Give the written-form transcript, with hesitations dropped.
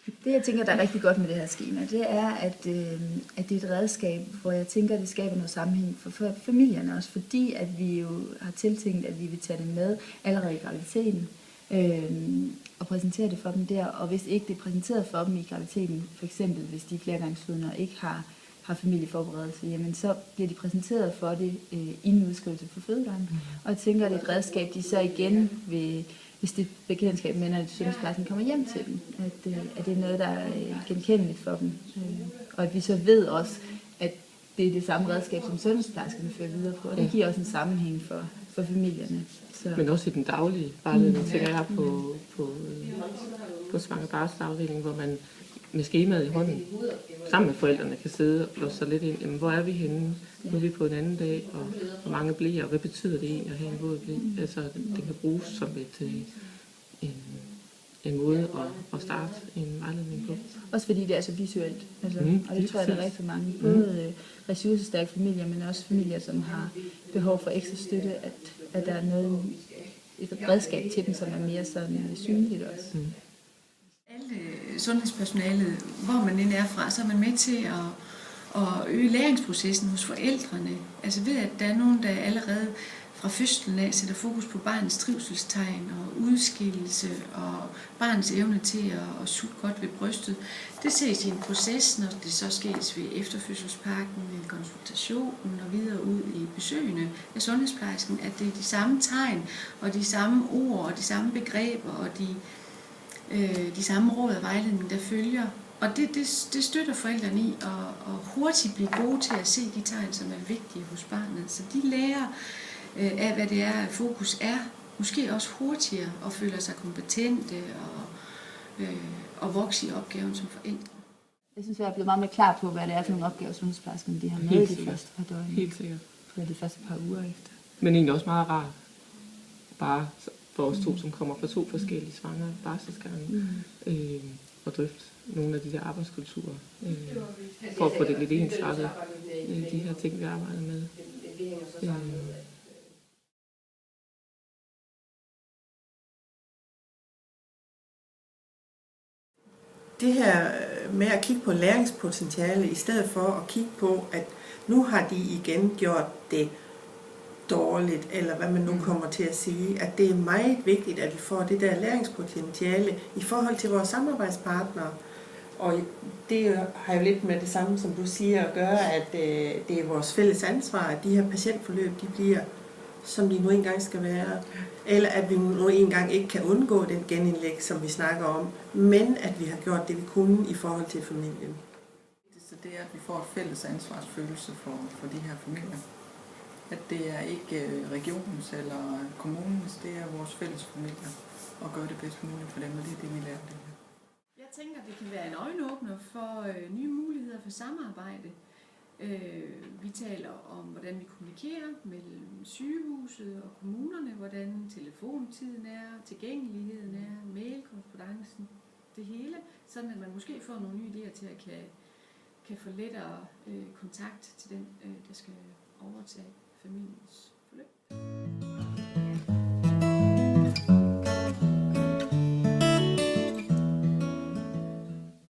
Det, jeg tænker, der er rigtig godt med det her skema, det er, at det er et redskab, hvor jeg tænker, at det skaber noget sammenhæng for familierne også, fordi at vi jo har tiltænkt, at vi vil tage det med allerede i graviditeten og præsentere det for dem der, og hvis ikke det er præsenteret for dem i graviditeten, for eksempel hvis de er flergangsfødende og ikke har familieforberedelse, jamen så bliver de præsenteret for det inden udskrivelse for fødegangen. Og jeg tænker, at det er et redskab, de så igen vil, hvis det bekendtskab med, at sundhedsplejersken kommer hjem til dem, at det er noget, der er genkendeligt for dem. Og at vi så ved også, at det er det samme redskab, som sundhedsplejerskerne fører videre på, og det giver også en sammenhæng for familierne. Så. Men også i den daglige vejledning, tænker jeg på svangre barselsafdelingen, hvor man med skemaet i hånden, sammen med forældrene, kan sidde og blåse sig lidt ind. Jamen, hvor er vi henne? Nu er vi på en anden dag, og hvor mange bleer, og hvad betyder det egentlig at have en våd ble? Altså, det kan bruges som en måde at starte en vejledning på. Også fordi det er så visuelt. Altså, og det tror jeg, der er rigtig mange. Både ressourcestærke familier, men også familier, som har behov for ekstra støtte, at der er et redskab til dem, som er mere sådan synligt også. Alle sundhedspersonalet, hvor man end er fra, så er man med til at øge læringsprocessen hos forældrene. Altså ved, at der er nogen, der allerede fra fødslen af sætter fokus på barnets trivselstegn og udskillelse og barnets evne til at sutte godt ved brystet. Det ses i en proces, når det så sker ved efterfødselspakken, ved konsultationen og videre ud i besøgene af sundhedsplejersken, at det er de samme tegn og de samme ord og de samme begreber og de samme råd og vejledning, der følger. Og det støtter forældrene i at hurtigt blive gode til at se de tegn, som er vigtige hos barnet. Så de lærer af, hvad det er, fokus er, måske også hurtigere og føler sig kompetente og vokse i opgaven som forældre. Jeg synes, jeg er blevet meget mere klar på, hvad det er for nogle opgaver, sundhedsplejersken de har med de første par døgn. Helt sikkert. Eller de første par uger efter. Men egentlig også meget rart, bare for os to, som kommer fra 2 forskellige svangre barselsgange, og drøfte nogle af de der arbejdskulturer, for at få det lidt ensrettet, de her ting, vi arbejder med. Det her med at kigge på læringspotentiale, i stedet for at kigge på, at nu har de igen gjort det dårligt, eller hvad man nu kommer til at sige, at det er meget vigtigt, at vi får det der læringspotentiale i forhold til vores samarbejdspartnere. Og det har jo lidt med det samme, som du siger, at gøre, at det er vores fælles ansvar, at de her patientforløb, de bliver, som de nu engang skal være. Eller at vi nu engang ikke kan undgå den genindlæg, som vi snakker om, men at vi har gjort det, vi kunne i forhold til familien. Så det er, at vi får et fælles ansvarsfølelse for de her familier. At det er ikke regionens eller kommunens, det er vores fælles familier, og gøre det bedst muligt for dem, og det er det, vi lærer det her. Jeg tænker, at det kan være en øjenåbner for nye muligheder for samarbejde. Vi taler om, hvordan vi kommunikerer mellem sygehuset og kommunerne, hvordan telefontiden er, tilgængeligheden er, mailkorrespondancen, det hele, sådan at man måske får nogle nye idéer til at kan få lettere kontakt til den, der skal overtage familiens